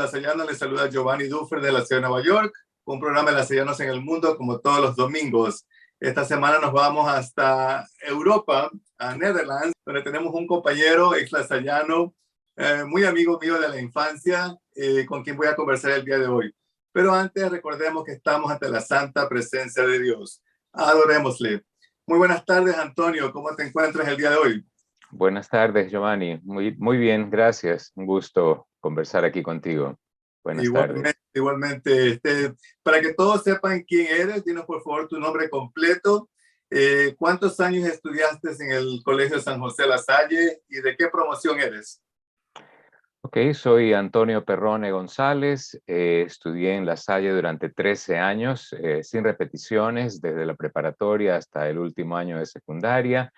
Lasallanos. Les saluda Giovanni Duffer de la ciudad de Nueva York, un programa de Lasallanos en el mundo como todos los domingos. Esta semana nos vamos hasta Europa, a Netherlands, donde tenemos un compañero ex lasallano, muy amigo mío de la infancia, con quien voy a conversar el día de hoy. Pero antes recordemos que estamos ante la santa presencia de Dios. Adorémosle. Muy buenas tardes, Antonio. ¿Cómo te encuentras el día de hoy? Buenas tardes, Giovanni. Muy bien, gracias. Un gusto conversar aquí contigo. Buenas tardes. Igualmente. Para que todos sepan quién eres, dinos por favor tu nombre completo. ¿Cuántos años estudiaste en el Colegio San José La Salle y de qué promoción eres? Ok, soy Antonio Perrone González. Estudié en La Salle durante 13 años, sin repeticiones, desde la preparatoria hasta el último año de secundaria.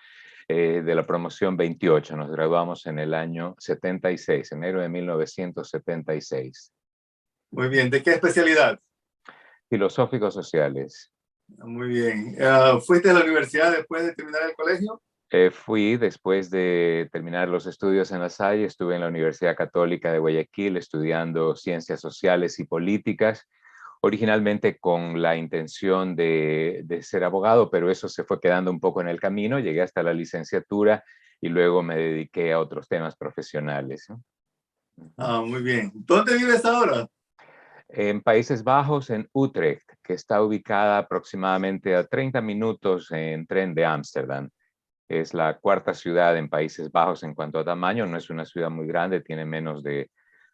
De la promoción 28. Nos graduamos en el año 76, enero de 1976. Muy bien. ¿De qué especialidad? Filosóficos sociales. Muy bien. ¿Fuiste a la universidad después de terminar el colegio? Fui después de terminar los estudios en La Salle, estuve en la Universidad Católica de Guayaquil estudiando ciencias sociales y políticas, originalmente con la intención de ser abogado, pero eso se fue quedando un poco en el camino, llegué hasta la licenciatura y luego me dediqué a otros temas profesionales, ¿no? Muy bien. ¿Dónde vives ahora? En Países Bajos, en Utrecht, que está ubicada aproximadamente a 30 minutos en tren de Ámsterdam. Es la cuarta ciudad en Países Bajos en cuanto a tamaño. No es una ciudad muy grande, tiene menos de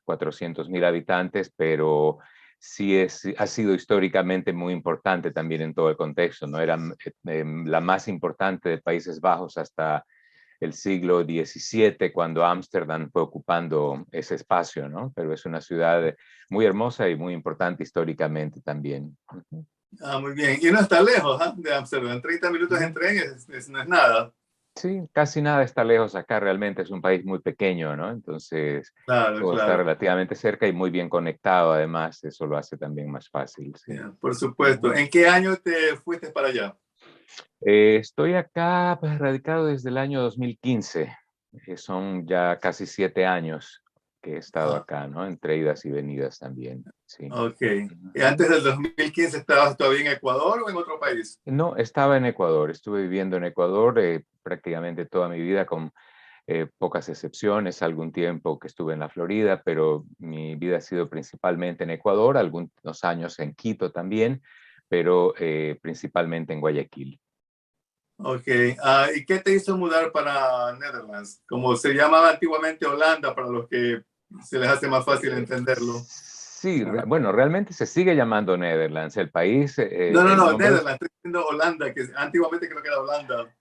400.000 habitantes, pero sí ha sido históricamente muy importante también en todo el contexto, ¿no? Era la más importante de Países Bajos hasta el siglo XVII, cuando Ámsterdam fue ocupando ese espacio, ¿no? Pero es una ciudad muy hermosa y muy importante históricamente también. Muy bien. Y no está lejos, de Ámsterdam. 30 minutos en tren no es nada. Sí, casi nada está lejos acá, realmente es un país muy pequeño, ¿no? Entonces, Claro, todo está claro. relativamente cerca y muy bien conectado, además, eso lo hace también más fácil, sí. Yeah, por supuesto. ¿En qué año te fuiste para allá? Estoy acá, pues, radicado desde el año 2015, son ya casi 7 años que he estado Ah, acá, ¿no? Entre idas y venidas también, sí. ok. ¿Y Ujú. antes del 2015 estabas todavía en Ecuador o en otro país? No, estaba en Ecuador, estuve viviendo en Ecuador prácticamente toda mi vida con pocas excepciones, algún tiempo que estuve en la Florida, pero mi vida ha sido principalmente en Ecuador, algunos años en Quito también, pero principalmente en Guayaquil. Ok. ¿Y qué te hizo mudar para Netherlands? Como se llamaba antiguamente Holanda, para los que se les hace más fácil entenderlo. Sí, bueno, realmente se sigue llamando Netherlands, el país, No, no, el no, nombre. Netherlands, estoy diciendo Holanda, que antiguamente creo que era Holanda.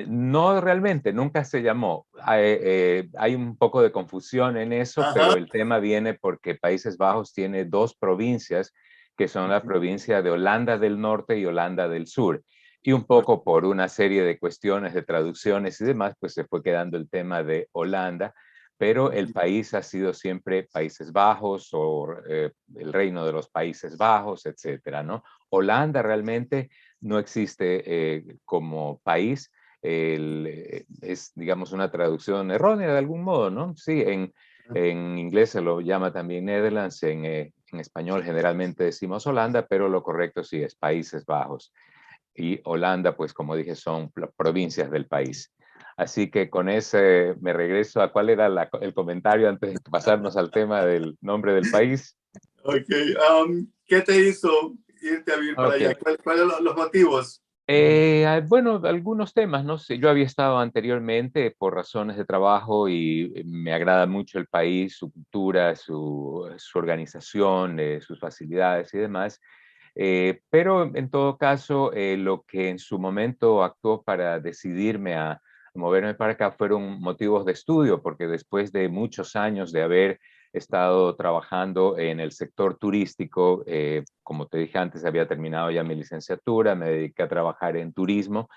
No realmente, nunca se llamó. Hay un poco de confusión en eso, Ajá. pero el tema viene porque Países Bajos tiene dos provincias, que son la provincia de Holanda del Norte y Holanda del Sur. Y un poco por una serie de cuestiones de traducciones y demás, pues se fue quedando el tema de Holanda, pero el país ha sido siempre Países Bajos o el Reino de los Países Bajos, etcétera, ¿no? Holanda realmente no existe como país. Es, digamos, una traducción errónea de algún modo, ¿no? Sí, en inglés se lo llama también Netherlands, en español generalmente decimos Holanda, pero lo correcto sí es Países Bajos. Y Holanda, pues como dije, son provincias del país. Así que con ese me regreso a cuál era el comentario antes de pasarnos al tema del nombre del país. Ok. ¿Qué te hizo irte a vivir para Ok. allá? ¿Cuáles son los motivos? Bueno, algunos temas, no sé, yo había estado anteriormente por razones de trabajo y me agrada mucho el país, su cultura, su organización, sus facilidades y demás. Pero en todo caso, lo que en su momento actuó para decidirme a moverme para acá fueron motivos de estudio, porque después de muchos años de haber estado trabajando en el sector turístico, como te dije antes, había terminado ya mi licenciatura, me dediqué a trabajar en turismo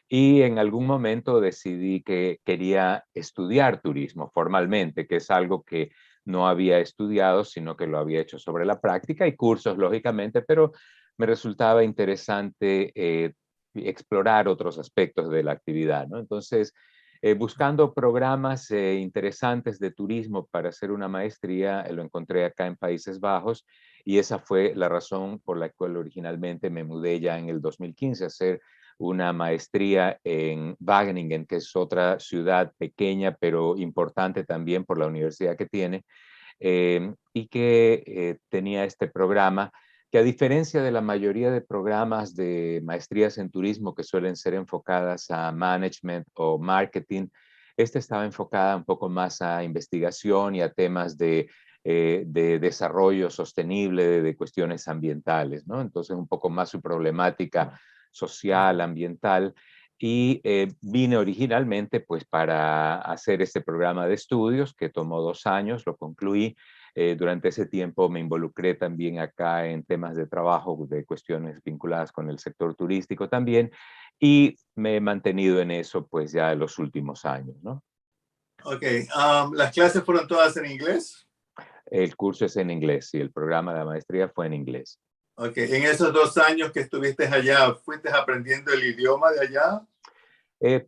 y en algún momento decidí que quería estudiar turismo formalmente, que es algo que no había estudiado, sino que lo había hecho sobre la práctica y cursos, lógicamente, pero me resultaba interesante explorar otros aspectos de la actividad, ¿no? Entonces, buscando programas interesantes de turismo para hacer una maestría. Lo encontré acá en Países Bajos y esa fue la razón por la cual originalmente me mudé ya en el 2015 a hacer una maestría en Wageningen, que es otra ciudad pequeña pero importante también por la universidad que tiene, y que tenía este programa que, a diferencia de la mayoría de programas de maestrías en turismo que suelen ser enfocadas a management o marketing, este estaba enfocada un poco más a investigación y a temas de desarrollo sostenible, de cuestiones ambientales, ¿no? Entonces, un poco más su problemática social, ambiental. Y vine originalmente pues para hacer este programa de estudios que tomó 2 años, lo concluí. Durante ese tiempo me involucré también acá en temas de trabajo, de cuestiones vinculadas con el sector turístico también, y me he mantenido en eso pues ya los últimos años, ¿no? Ok, ¿las clases fueron todas en inglés? El curso es en inglés y el programa de la maestría fue en inglés. Ok, en esos 2 años que estuviste allá, ¿fuiste aprendiendo el idioma de allá?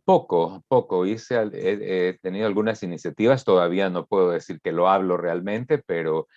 Poco. He tenido algunas iniciativas, todavía no puedo decir que lo hablo realmente, pero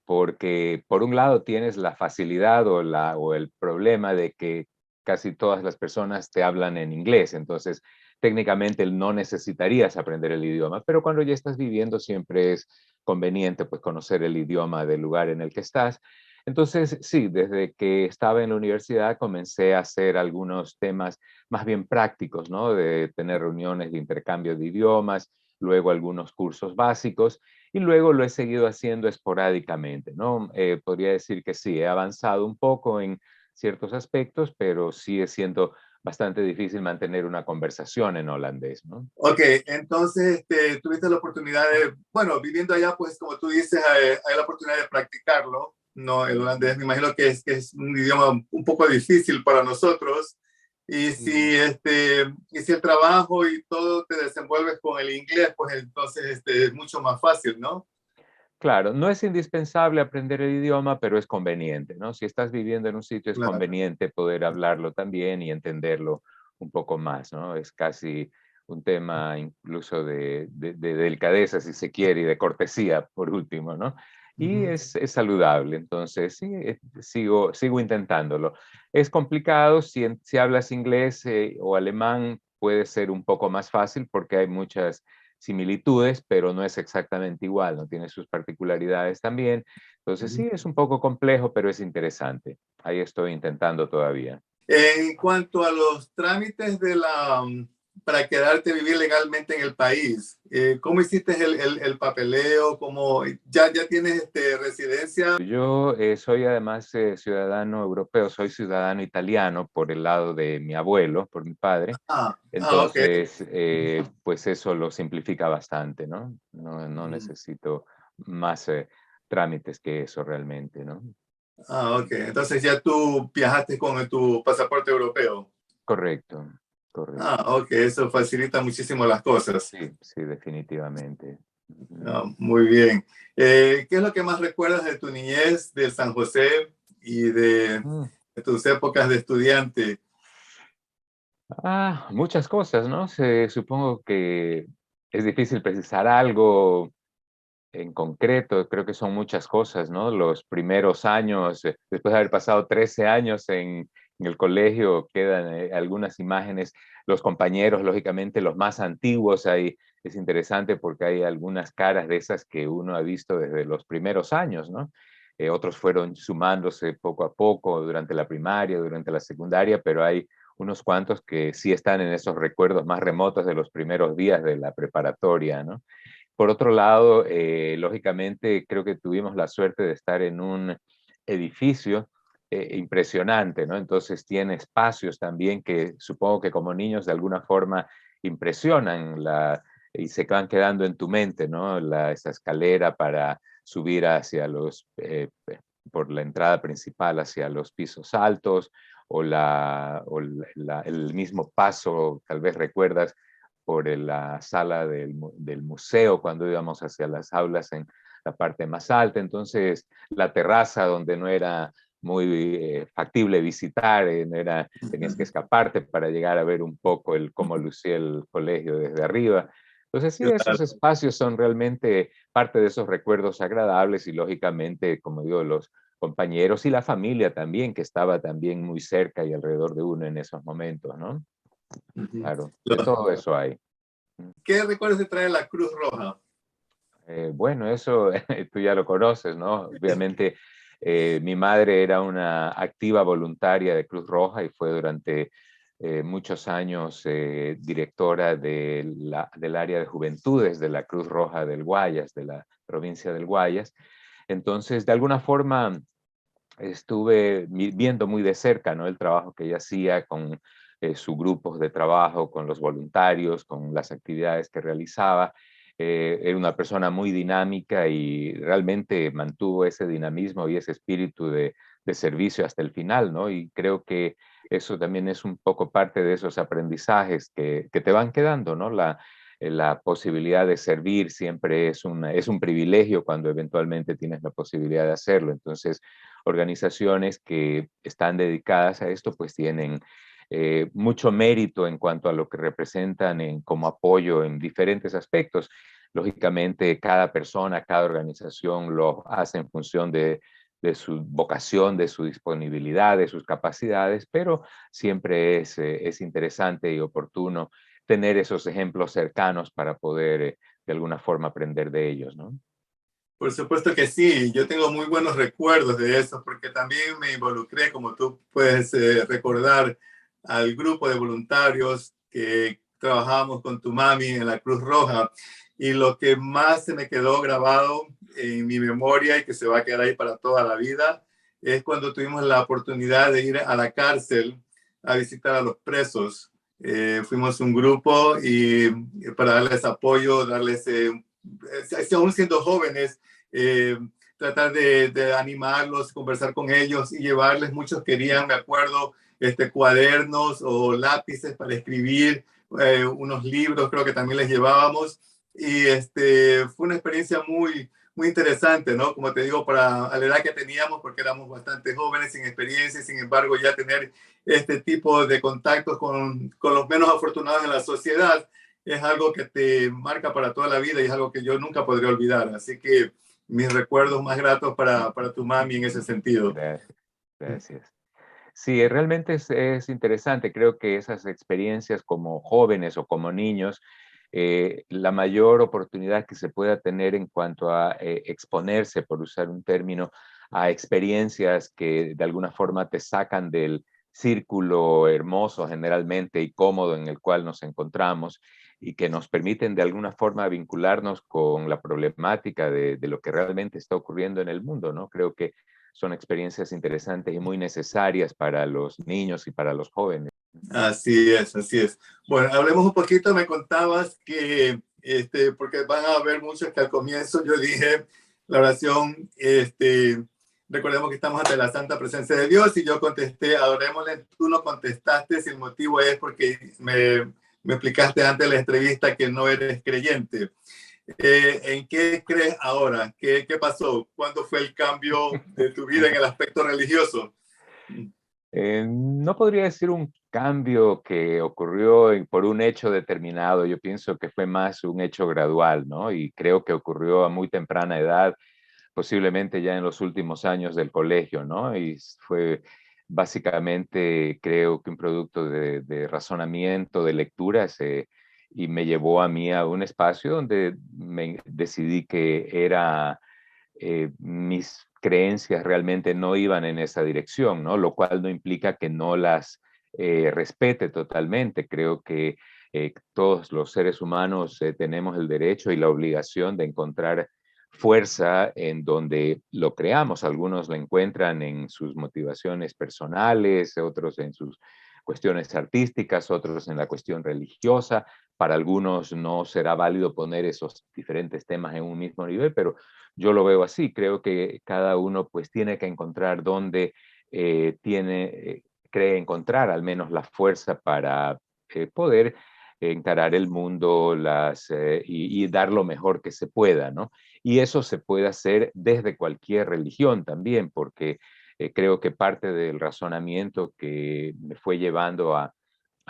porque por un lado tienes la facilidad o el problema de que casi todas las personas te hablan en inglés, entonces técnicamente no necesitarías aprender el idioma, pero cuando ya estás viviendo siempre es conveniente pues conocer el idioma del lugar en el que estás. Entonces, sí, desde que estaba en la universidad comencé a hacer algunos temas más bien prácticos, ¿no? De tener reuniones de intercambio de idiomas, luego algunos cursos básicos y luego lo he seguido haciendo esporádicamente, ¿no? Podría decir que sí, he avanzado un poco en ciertos aspectos, pero sigue siendo bastante difícil mantener una conversación en holandés, ¿no? Ok, entonces tuviste la oportunidad de, bueno, viviendo allá, pues como tú dices, hay la oportunidad de practicarlo, ¿no? El holandés me imagino que es un idioma un poco difícil para nosotros. Y si el trabajo y todo te desenvuelves con el inglés, pues entonces es mucho más fácil, ¿no? Claro, no es indispensable aprender el idioma, pero es conveniente, ¿no? Si estás viviendo en un sitio, es Claro. conveniente poder hablarlo también y entenderlo un poco más, ¿no? Es casi un tema incluso de delicadeza, si se quiere, y de cortesía, por último, ¿no? Y Ujú. es saludable, entonces sí, sigo intentándolo. Es complicado, si hablas inglés o alemán, puede ser un poco más fácil porque hay muchas similitudes, pero no es exactamente igual, no tiene sus particularidades también. Entonces Ujú. sí, es un poco complejo, pero es interesante. Ahí estoy intentando todavía. En cuanto a los trámites para quedarte a vivir legalmente en el país, ¿cómo hiciste el papeleo? ¿Ya tienes residencia? Yo soy además ciudadano europeo, soy ciudadano italiano por el lado de mi abuelo, por mi padre. Ok. Entonces, pues eso lo simplifica bastante, ¿no? No Ujú. necesito más trámites que eso realmente, ¿no? Ok. Entonces ya tú viajaste con tu pasaporte europeo. Correcto, correcto. Ok. Eso facilita muchísimo las cosas. Sí, sí, definitivamente. Ujú. Muy bien. ¿Qué es lo que más recuerdas de tu niñez de San José y Mm. de tus épocas de estudiante? Muchas cosas, ¿no? Supongo que es difícil precisar algo en concreto, creo que son muchas cosas, ¿no? Los primeros años, después de haber pasado 13 años en el colegio, quedan algunas imágenes, los compañeros, lógicamente los más antiguos, ahí es interesante porque hay algunas caras de esas que uno ha visto desde los primeros años, ¿no? Otros fueron sumándose poco a poco durante la primaria, durante la secundaria, pero hay unos cuantos que sí están en esos recuerdos más remotos de los primeros días de la preparatoria, ¿no? Por otro lado, lógicamente, creo que tuvimos la suerte de estar en un edificio impresionante, ¿no? Entonces tiene espacios también que supongo que como niños de alguna forma impresionan y se van quedando en tu mente, ¿no? Esa escalera para subir hacia por la entrada principal hacia los pisos altos el mismo paso, tal vez recuerdas, por la sala del museo cuando íbamos hacia las aulas en la parte más alta. Entonces, la terraza donde no era muy factible visitar, tenías que escaparte para llegar a ver un poco cómo lucía el colegio desde arriba. Entonces, sí, esos Claro. espacios son realmente parte de esos recuerdos agradables y lógicamente, como digo, los compañeros y la familia también, que estaba también muy cerca y alrededor de uno en esos momentos, ¿no? Ujú. Claro, de todo eso hay. ¿Qué recuerdos te trae la Cruz Roja? Bueno, eso tú ya lo conoces, ¿no? Obviamente, mi madre era una activa voluntaria de Cruz Roja y fue durante muchos años directora del área de juventudes de la Cruz Roja del Guayas, de la provincia del Guayas. Entonces, de alguna forma, estuve viendo muy de cerca, ¿no? El trabajo que ella hacía con sus grupos de trabajo, con los voluntarios, con las actividades que realizaba. Era una persona muy dinámica y realmente mantuvo ese dinamismo y ese espíritu de servicio hasta el final, ¿no? Y creo que eso también es un poco parte de esos aprendizajes que te van quedando, ¿no? La posibilidad de servir siempre es un privilegio cuando eventualmente tienes la posibilidad de hacerlo. Entonces, organizaciones que están dedicadas a esto, pues tienen mucho mérito en cuanto a lo que representan como apoyo en diferentes aspectos. Lógicamente, cada persona, cada organización lo hace en función de su vocación, de su disponibilidad, de sus capacidades, pero siempre es interesante y oportuno tener esos ejemplos cercanos para poder de alguna forma aprender de ellos, ¿no? Por supuesto que sí, yo tengo muy buenos recuerdos de eso, porque también me involucré, como tú puedes recordar, al grupo de voluntarios que trabajábamos con tu mami en la Cruz Roja. Y lo que más se me quedó grabado en mi memoria y que se va a quedar ahí para toda la vida es cuando tuvimos la oportunidad de ir a la cárcel a visitar a los presos. Fuimos un grupo y para darles apoyo, darles, aún siendo jóvenes, eh, tratar de animarlos, conversar con ellos y llevarles, muchos querían, me acuerdo, cuadernos o lápices para escribir, unos libros creo que también les llevábamos y fue una experiencia muy interesante, ¿no? Como te digo, para a la edad que teníamos, porque éramos bastante jóvenes, sin experiencia, sin embargo, ya tener este tipo de contactos con los menos afortunados en la sociedad es algo que te marca para toda la vida y es algo que yo nunca podré olvidar. Así que mis recuerdos más gratos para tu mami en ese sentido. Gracias, gracias. Sí, realmente es interesante. Creo que esas experiencias como jóvenes o como niños, la mayor oportunidad que se pueda tener en cuanto a exponerse, por usar un término, a experiencias que de alguna forma te sacan del círculo hermoso generalmente y cómodo en el cual nos encontramos y que nos permiten de alguna forma vincularnos con la problemática de lo que realmente está ocurriendo en el mundo, ¿no? Creo que son experiencias interesantes y muy necesarias para los niños y para los jóvenes. Así es, así es. Bueno, hablemos un poquito. Me contabas que, porque van a haber muchos que al comienzo yo dije la oración, recordemos que estamos ante la santa presencia de Dios y yo contesté, adorémosle. Tú no contestaste si el motivo es porque me explicaste antes de la entrevista que no eres creyente. ¿En qué crees ahora? ¿Qué pasó? ¿Cuándo fue el cambio de tu vida en el aspecto religioso? No podría decir un cambio que ocurrió por un hecho determinado. Yo pienso que fue más un hecho gradual, ¿no? Y creo que ocurrió a muy temprana edad, posiblemente ya en los últimos años del colegio, ¿no? Y fue básicamente, creo que un producto de razonamiento, de lecturas, y me llevó a mí a un espacio donde me decidí que era mis creencias realmente no iban en esa dirección, ¿no? Lo cual no implica que no las respete totalmente. Creo que todos los seres humanos tenemos el derecho y la obligación de encontrar fuerza en donde lo creamos. Algunos la encuentran en sus motivaciones personales, otros en sus cuestiones artísticas, otros en la cuestión religiosa. Para algunos no será válido poner esos diferentes temas en un mismo nivel, pero yo lo veo así. Creo que cada uno pues tiene que encontrar dónde cree encontrar al menos la fuerza para poder encarar el mundo y dar lo mejor que se pueda, ¿no? Y eso se puede hacer desde cualquier religión también, porque Creo que parte del razonamiento que me fue llevando a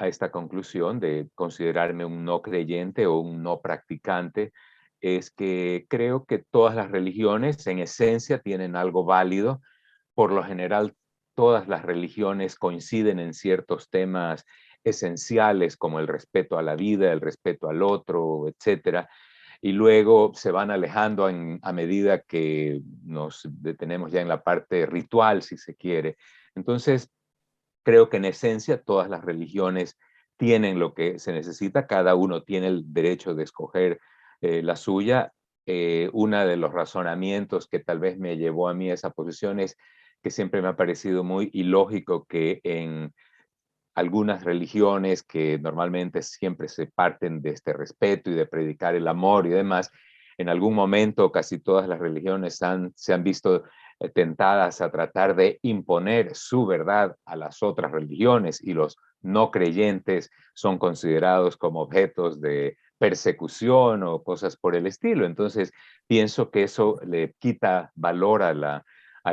esta conclusión de considerarme un no creyente o un no practicante es que creo que todas las religiones en esencia tienen algo válido. Por lo general, todas las religiones coinciden en ciertos temas esenciales como el respeto a la vida, el respeto al otro, etcétera, y luego se van alejando a medida que nos detenemos ya en la parte ritual, si se quiere. Entonces, creo que en esencia todas las religiones tienen lo que se necesita, cada uno tiene el derecho de escoger la suya. Uno de los razonamientos que tal vez me llevó a mí a esa posición es que siempre me ha parecido muy ilógico que en algunas religiones que normalmente siempre se parten de este respeto y de predicar el amor y demás, en algún momento casi todas las religiones se han visto tentadas a tratar de imponer su verdad a las otras religiones y los no creyentes son considerados como objetos de persecución o cosas por el estilo. Entonces, pienso que eso le quita valor a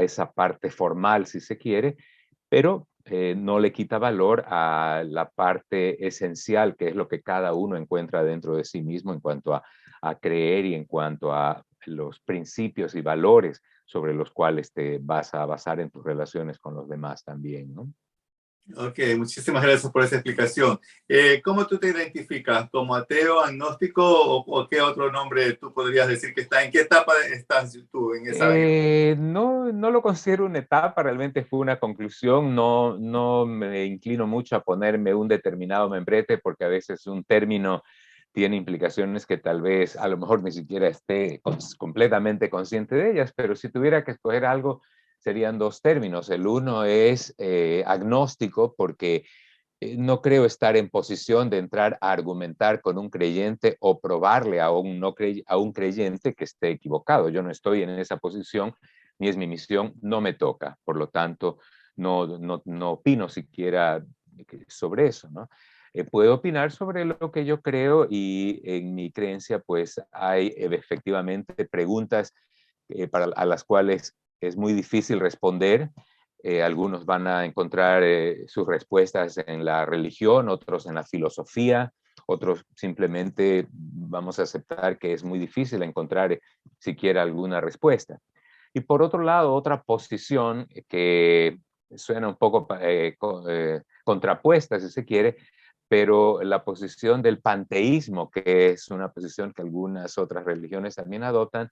esa parte formal, si se quiere, pero no le quita valor a la parte esencial, que es lo que cada uno encuentra dentro de sí mismo en cuanto a creer y en cuanto a los principios y valores sobre los cuales te vas a basar en tus relaciones con los demás también, ¿no? Ok, muchísimas gracias por esa explicación. ¿Cómo tú te identificas? ¿Como ateo, agnóstico o qué otro nombre tú podrías decir que está? ¿En qué etapa estás tú en esa? No, no lo considero una etapa, realmente fue una conclusión. No, no me inclino mucho a ponerme un determinado membrete porque a veces un término tiene implicaciones que tal vez a lo mejor ni siquiera esté completamente consciente de ellas, pero si tuviera que escoger algo, serían dos términos. El uno es agnóstico porque no creo estar en posición de entrar a argumentar con un creyente o probarle a a un creyente que esté equivocado. Yo no estoy en esa posición, ni es mi misión, no me toca. Por lo tanto, no opino siquiera sobre eso, ¿no? Puedo opinar sobre lo que yo creo y en mi creencia pues hay efectivamente preguntas a las cuales es muy difícil responder. Algunos van a encontrar sus respuestas en la religión, otros en la filosofía, otros simplemente vamos a aceptar que es muy difícil encontrar siquiera alguna respuesta. Y por otro lado, otra posición que suena un poco contrapuesta, si se quiere, pero la posición del panteísmo, que es una posición que algunas otras religiones también adoptan,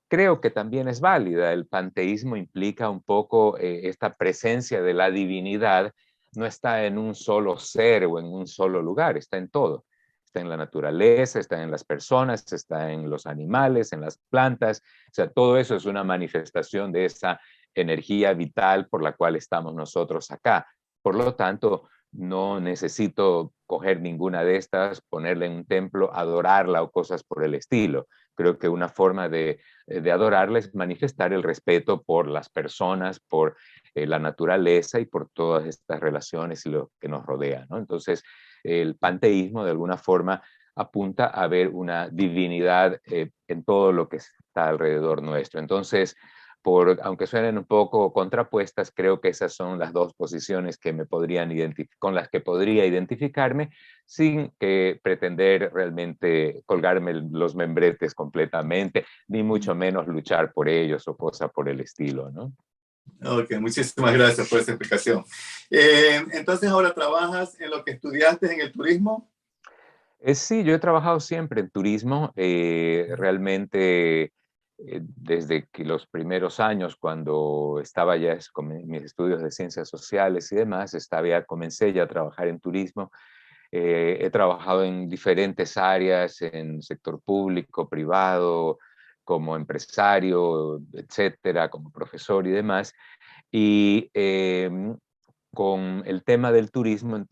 creo que también es válida. El panteísmo implica un poco esta presencia de la divinidad, no está en un solo ser o en un solo lugar, está en todo. Está en la naturaleza, está en las personas, está en los animales, en las plantas. O sea, todo eso es una manifestación de esa energía vital por la cual estamos nosotros acá. Por lo tanto, no necesito coger ninguna de estas, ponerla en un templo, adorarla o cosas por el estilo. Creo que una forma de adorarles, manifestar el respeto por las personas, por la naturaleza y por todas estas relaciones y lo que nos rodea, ¿no? Entonces, el panteísmo de alguna forma apunta a ver una divinidad en todo lo que está alrededor nuestro. Entonces, aunque suenen un poco contrapuestas, creo que esas son las dos posiciones que con las que podría identificarme sin pretender realmente colgarme los membretes completamente, ni mucho menos luchar por ellos o cosa por el estilo, ¿no? Ok, muchísimas gracias por esa explicación. Entonces, ahora trabajas en lo que estudiaste en el turismo. Sí, yo he trabajado siempre en turismo, realmente desde que los primeros años, cuando estaba ya con mis estudios de ciencias sociales y demás, comencé ya a trabajar en turismo. He trabajado en diferentes áreas, en sector público, privado, como empresario, etcétera, como profesor y demás. Y con el tema del turismo,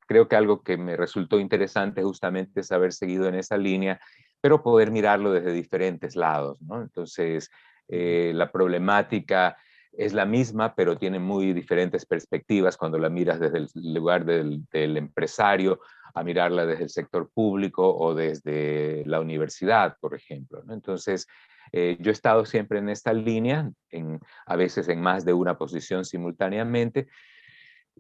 creo que algo que me resultó interesante justamente es haber seguido en esa línea, pero poder mirarlo desde diferentes lados, ¿no? Entonces, la problemática es la misma, pero tiene muy diferentes perspectivas cuando la miras desde el lugar del empresario, a mirarla desde el sector público o desde la universidad, por ejemplo, ¿no? Entonces, Yo he estado siempre en esta línea, a veces en más de una posición simultáneamente,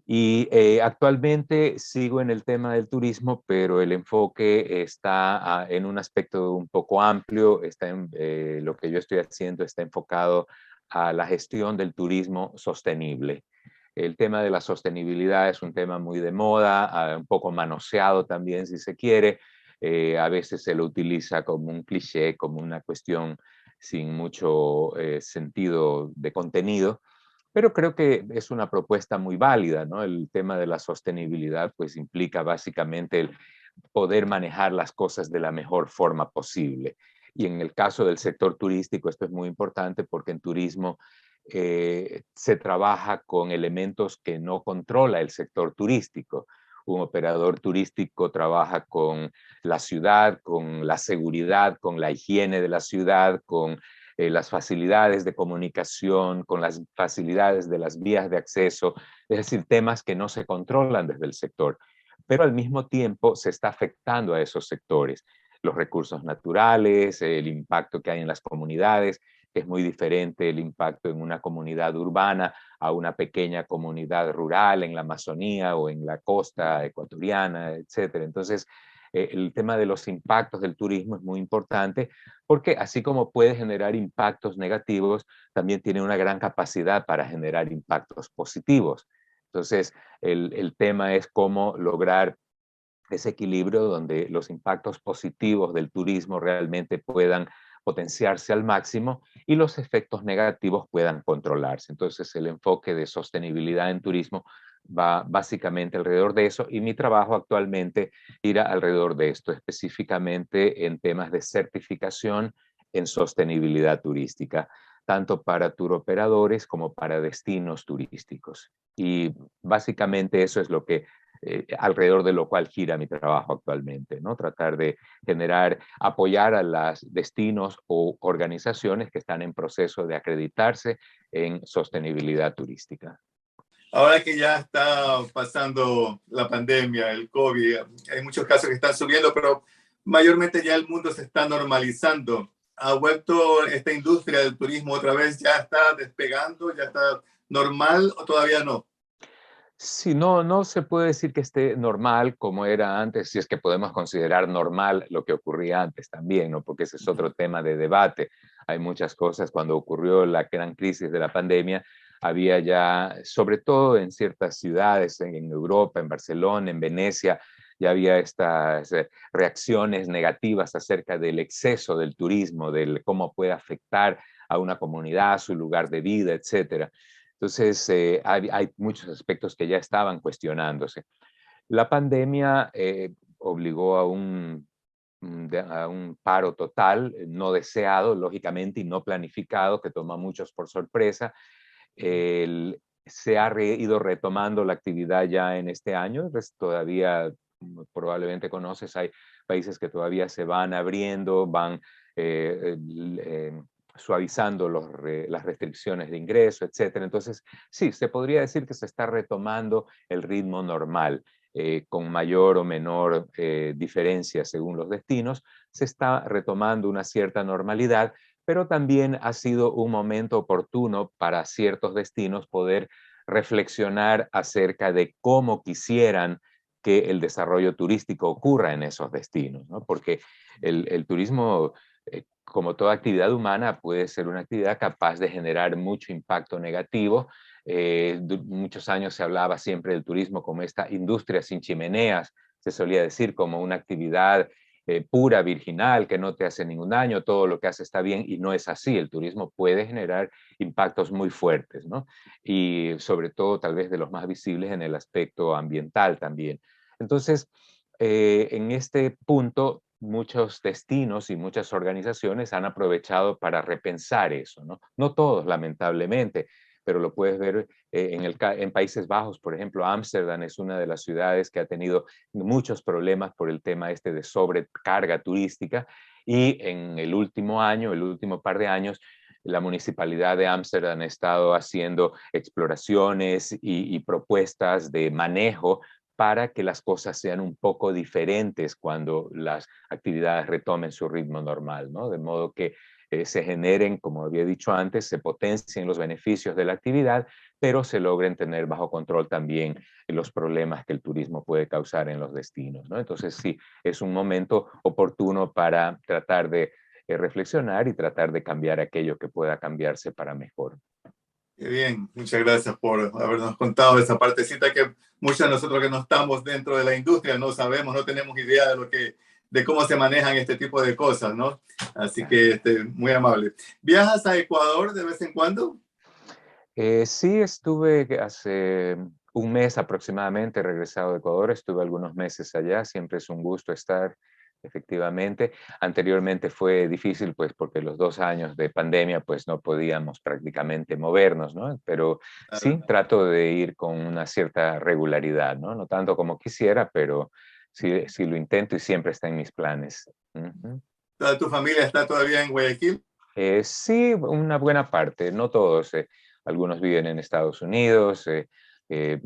y actualmente sigo en el tema del turismo, pero el enfoque está en un aspecto un poco amplio. Lo que yo estoy haciendo está enfocado a la gestión del turismo sostenible. El tema de la sostenibilidad es un tema muy de moda, un poco manoseado también, si se quiere. A veces se lo utiliza como un cliché, como una cuestión sin mucho sentido de contenido, pero creo que es una propuesta muy válida, ¿no? El tema de la sostenibilidad pues implica básicamente el poder manejar las cosas de la mejor forma posible. Y en el caso del sector turístico esto es muy importante porque en turismo se trabaja con elementos que no controla el sector turístico. Un operador turístico trabaja con la ciudad, con la seguridad, con la higiene de la ciudad, con las facilidades de comunicación, con las facilidades de las vías de acceso, es decir, temas que no se controlan desde el sector, pero al mismo tiempo se está afectando a esos sectores, los recursos naturales, el impacto que hay en las comunidades, que es muy diferente el impacto en una comunidad urbana a una pequeña comunidad rural en la Amazonía o en la costa ecuatoriana, etcétera. Entonces, el tema de los impactos del turismo es muy importante porque así como puede generar impactos negativos, también tiene una gran capacidad para generar impactos positivos. Entonces, el tema es cómo lograr ese equilibrio donde los impactos positivos del turismo realmente puedan potenciarse al máximo y los efectos negativos puedan controlarse. Entonces, el enfoque de sostenibilidad en turismo va básicamente alrededor de eso y mi trabajo actualmente irá alrededor de esto, específicamente en temas de certificación en sostenibilidad turística, tanto para turoperadores como para destinos turísticos. Y básicamente eso es lo que alrededor de lo cual gira mi trabajo actualmente, ¿no? Tratar de generar, apoyar a los destinos o organizaciones que están en proceso de acreditarse en sostenibilidad turística. Ahora que ya está pasando la pandemia, el COVID, hay muchos casos que están subiendo, pero mayormente ya el mundo se está normalizando. ¿Ha vuelto esta industria del turismo otra vez? ¿Ya está despegando? ¿Ya está normal o todavía no? Sí, no, no se puede decir que esté normal como era antes, si es que podemos considerar normal lo que ocurría antes también, ¿no? Porque ese es otro tema de debate. Hay muchas cosas. Cuando ocurrió la gran crisis de la pandemia, había ya, sobre todo en ciertas ciudades, en Europa, en Barcelona, en Venecia, ya había estas reacciones negativas acerca del exceso del turismo, del cómo puede afectar a una comunidad, a su lugar de vida, etcétera. Entonces, hay muchos aspectos que ya estaban cuestionándose. La pandemia obligó a un paro total, no deseado, lógicamente, y no planificado, que toma a muchos por sorpresa. Se ha ido retomando la actividad ya en este año, pues todavía, como probablemente conoces, hay países que todavía se van abriendo, van eh, eh, suavizando las restricciones de ingreso, etcétera. Entonces, sí, se podría decir que se está retomando el ritmo normal. Con mayor o menor diferencia según los destinos, se está retomando una cierta normalidad, pero también ha sido un momento oportuno para ciertos destinos poder reflexionar acerca de cómo quisieran que el desarrollo turístico ocurra en esos destinos, ¿no? Porque el turismo, como toda actividad humana, puede ser una actividad capaz de generar mucho impacto negativo. Muchos años se hablaba siempre del turismo como esta industria sin chimeneas, se solía decir como una actividad pura, virginal, que no te hace ningún daño, todo lo que hace está bien, y no es así. El turismo puede generar impactos muy fuertes, ¿no? Y sobre todo tal vez de los más visibles en el aspecto ambiental también. Entonces, en este punto, muchos destinos y muchas organizaciones han aprovechado para repensar eso, ¿no? No todos, lamentablemente, pero lo puedes ver en Países Bajos, por ejemplo. Ámsterdam es una de las ciudades que ha tenido muchos problemas por el tema este de sobrecarga turística, y en el último año, el último par de años, la municipalidad de Ámsterdam ha estado haciendo exploraciones y propuestas de manejo para que las cosas sean un poco diferentes cuando las actividades retomen su ritmo normal, ¿no? De modo que se generen, como había dicho antes, se potencien los beneficios de la actividad, pero se logren tener bajo control también los problemas que el turismo puede causar en los destinos, ¿no? Entonces sí, es un momento oportuno para tratar de reflexionar y tratar de cambiar aquello que pueda cambiarse para mejor. Qué bien, muchas gracias por habernos contado esa partecita que muchos de nosotros que no estamos dentro de la industria no sabemos, no tenemos idea de de cómo se manejan este tipo de cosas, ¿no? Así que muy amable. ¿Viajas a Ecuador de vez en cuando? Sí, estuve hace un mes aproximadamente regresado de Ecuador, estuve algunos meses allá, siempre es un gusto estar, efectivamente. Anteriormente fue difícil, pues porque los 2 años de pandemia, pues no podíamos prácticamente movernos, ¿no? Pero Claro. sí, trato de ir con una cierta regularidad, ¿no? No tanto como quisiera, pero sí, sí lo intento y siempre está en mis planes. Ujú. ¿Toda tu familia está todavía en Guayaquil? Sí, una buena parte, no todos. Algunos viven en Estados Unidos,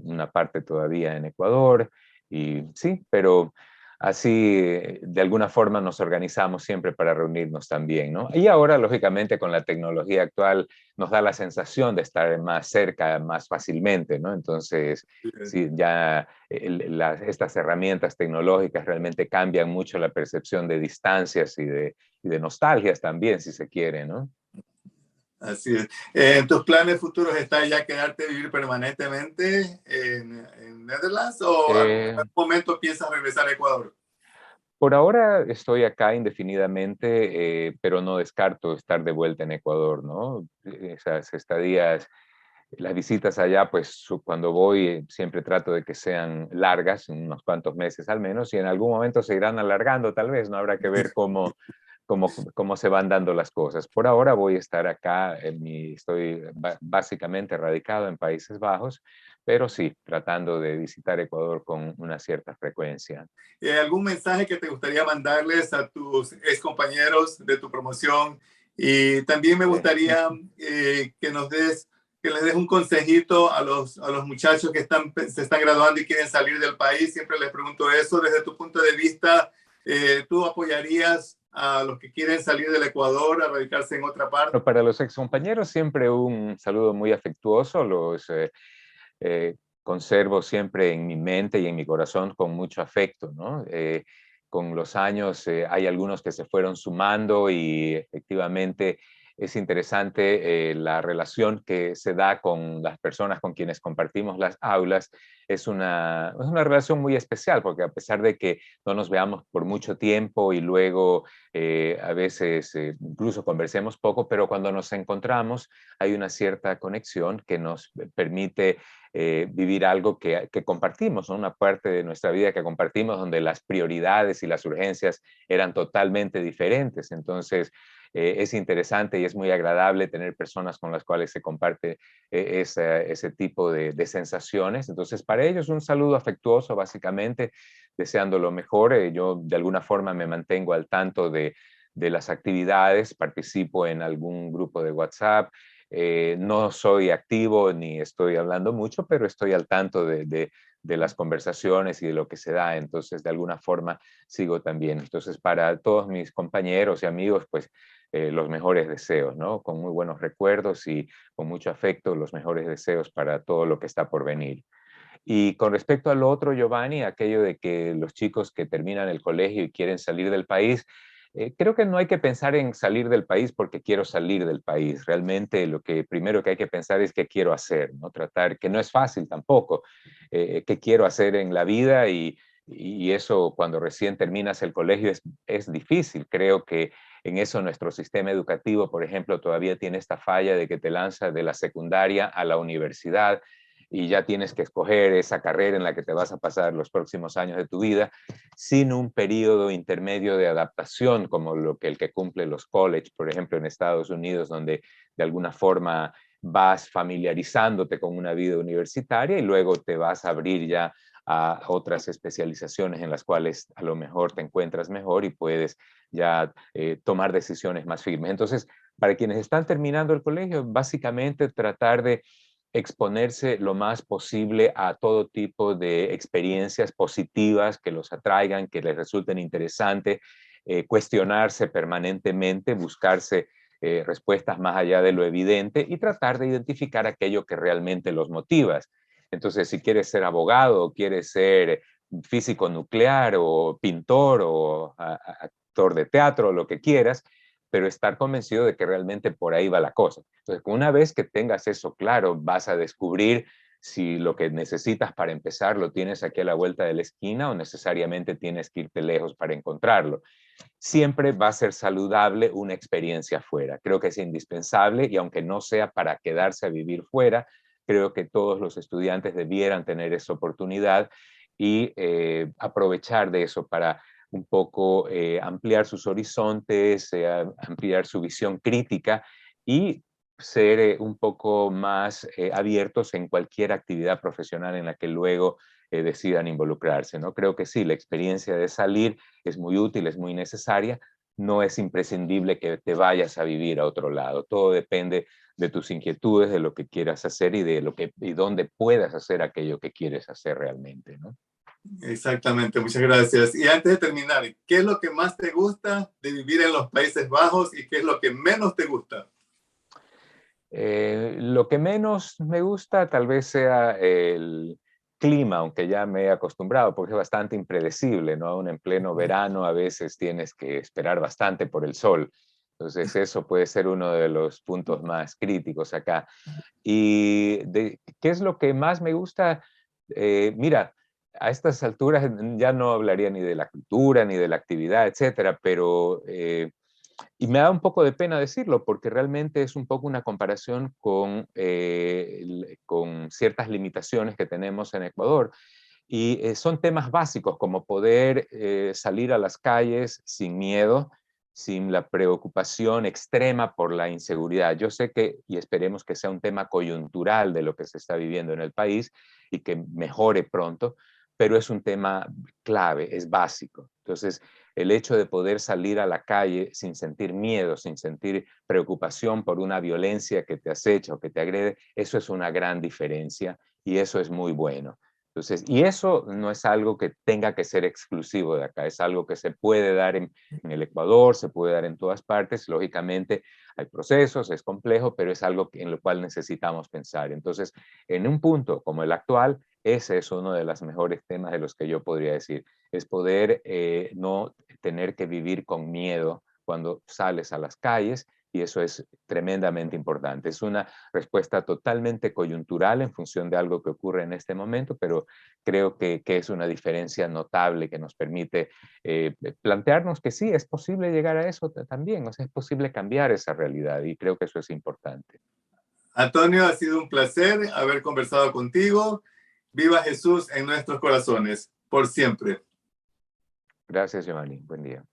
una parte todavía en Ecuador, y sí, pero así de alguna forma nos organizamos siempre para reunirnos también, ¿no? Y ahora, lógicamente, con la tecnología actual nos da la sensación de estar más cerca, más fácilmente, ¿no? Entonces, sí, ya estas herramientas tecnológicas realmente cambian mucho la percepción de distancias y de nostalgias también, si se quiere, ¿no? Así es. ¿En tus planes futuros está ya quedarte a vivir permanentemente en Netherlands o algún Eh, momento piensas regresar a Ecuador? por ahora estoy acá indefinidamente, pero no descarto estar de vuelta en Ecuador, ¿no? Esas estadías, las visitas allá, pues cuando voy siempre trato de que sean largas, unos cuantos meses al menos, y en algún momento se irán alargando tal vez, ¿no? Habrá que ver cómo se van dando las cosas. Por ahora voy a estar acá, estoy básicamente radicado en Países Bajos, pero sí, tratando de visitar Ecuador con una cierta frecuencia. ¿Algún mensaje que te gustaría mandarles a tus ex compañeros de tu promoción? Y también me gustaría que les des un consejito a a los muchachos que se están graduando y quieren salir del país. Siempre les pregunto eso. Desde tu punto de vista, ¿tú apoyarías a los que quieren salir del Ecuador a radicarse en otra parte? Bueno, para los excompañeros siempre un saludo muy afectuoso, los conservo siempre en mi mente y en mi corazón con mucho afecto, ¿no? Con los años hay algunos que se fueron sumando y efectivamente es interesante la relación que se da con las personas con quienes compartimos las aulas. Es una relación muy especial porque a pesar de que no nos veamos por mucho tiempo y luego a veces incluso conversemos poco, pero cuando nos encontramos hay una cierta conexión que nos permite vivir algo que compartimos, ¿no? Una parte de nuestra vida que compartimos donde las prioridades y las urgencias eran totalmente diferentes. Entonces, es interesante y es muy agradable tener personas con las cuales se comparte ese tipo de sensaciones. Entonces, para ellos un saludo afectuoso, básicamente, deseando lo mejor. Yo de alguna forma me mantengo al tanto de las actividades, participo en algún grupo de WhatsApp, no soy activo ni estoy hablando mucho, pero estoy al tanto de las conversaciones y de lo que se da. Entonces, de alguna forma, sigo también. Entonces, para todos mis compañeros y amigos, pues los mejores deseos, ¿no? Con muy buenos recuerdos y con mucho afecto, los mejores deseos para todo lo que está por venir. Y con respecto al otro, Giovanni, aquello de que los chicos que terminan el colegio y quieren salir del país, creo que no hay que pensar en salir del país porque quiero salir del país. Realmente lo que primero que hay que pensar es qué quiero hacer, ¿no? Tratar, que no es fácil tampoco, qué quiero hacer en la vida y eso cuando recién terminas el colegio es difícil. Creo que en eso nuestro sistema educativo, por ejemplo, todavía tiene esta falla de que te lanza de la secundaria a la universidad y ya tienes que escoger esa carrera en la que te vas a pasar los próximos años de tu vida, sin un periodo intermedio de adaptación como el que cumple los college, por ejemplo, en Estados Unidos, donde de alguna forma vas familiarizándote con una vida universitaria y luego te vas a abrir ya a otras especializaciones en las cuales a lo mejor te encuentras mejor y puedes ya tomar decisiones más firmes. Entonces, para quienes están terminando el colegio, básicamente tratar de exponerse lo más posible a todo tipo de experiencias positivas que los atraigan, que les resulten interesantes, cuestionarse permanentemente, buscarse respuestas más allá de lo evidente y tratar de identificar aquello que realmente los motiva. Entonces, si quieres ser abogado, o quieres ser físico nuclear, o pintor, o actor de teatro, lo que quieras, pero estar convencido de que realmente por ahí va la cosa. Entonces, una vez que tengas eso claro, vas a descubrir si lo que necesitas para empezar lo tienes aquí a la vuelta de la esquina o necesariamente tienes que irte lejos para encontrarlo. Siempre va a ser saludable una experiencia fuera. Creo que es indispensable y aunque no sea para quedarse a vivir fuera, creo que todos los estudiantes debieran tener esa oportunidad y aprovechar de eso para un poco ampliar sus horizontes, ampliar su visión crítica y ser un poco más abiertos en cualquier actividad profesional en la que luego decidan involucrarse, ¿no? Creo que sí, la experiencia de salir es muy útil, es muy necesaria, no es imprescindible que te vayas a vivir a otro lado, todo depende de tus inquietudes, de lo que quieras hacer y de y dónde puedas hacer aquello que quieres hacer realmente, ¿no? Exactamente, muchas gracias. Y antes de terminar, ¿qué es lo que más te gusta de vivir en los Países Bajos y qué es lo que menos te gusta? Lo que menos me gusta tal vez sea el clima, aunque ya me he acostumbrado, porque es bastante impredecible, ¿no? Aún en pleno verano a veces tienes que esperar bastante por el sol. Entonces eso puede ser uno de los puntos más críticos acá. ¿Y qué es lo que más me gusta? Mira, a estas alturas ya no hablaría ni de la cultura, ni de la actividad, etcétera, pero y me da un poco de pena decirlo, porque realmente es un poco una comparación con ciertas limitaciones que tenemos en Ecuador. Y son temas básicos como poder salir a las calles sin miedo, sin la preocupación extrema por la inseguridad. Yo sé que, y esperemos que sea un tema coyuntural de lo que se está viviendo en el país y que mejore pronto, pero es un tema clave, es básico. Entonces, el hecho de poder salir a la calle sin sentir miedo, sin sentir preocupación por una violencia que te acecha o que te agrede, eso es una gran diferencia y eso es muy bueno. Entonces, y eso no es algo que tenga que ser exclusivo de acá, es algo que se puede dar en el Ecuador, se puede dar en todas partes. Lógicamente hay procesos, es complejo, pero es algo en lo cual necesitamos pensar. Entonces, en un punto como el actual, ese es uno de los mejores temas de los que yo podría decir, es poder no tener que vivir con miedo cuando sales a las calles, y eso es tremendamente importante. Es una respuesta totalmente coyuntural en función de algo que ocurre en este momento, pero creo que es una diferencia notable que nos permite plantearnos que sí, es posible llegar a eso también, o sea, es posible cambiar esa realidad y creo que eso es importante. Antonio, ha sido un placer haber conversado contigo. Viva Jesús en nuestros corazones, por siempre. Gracias, Giovanni. Buen día.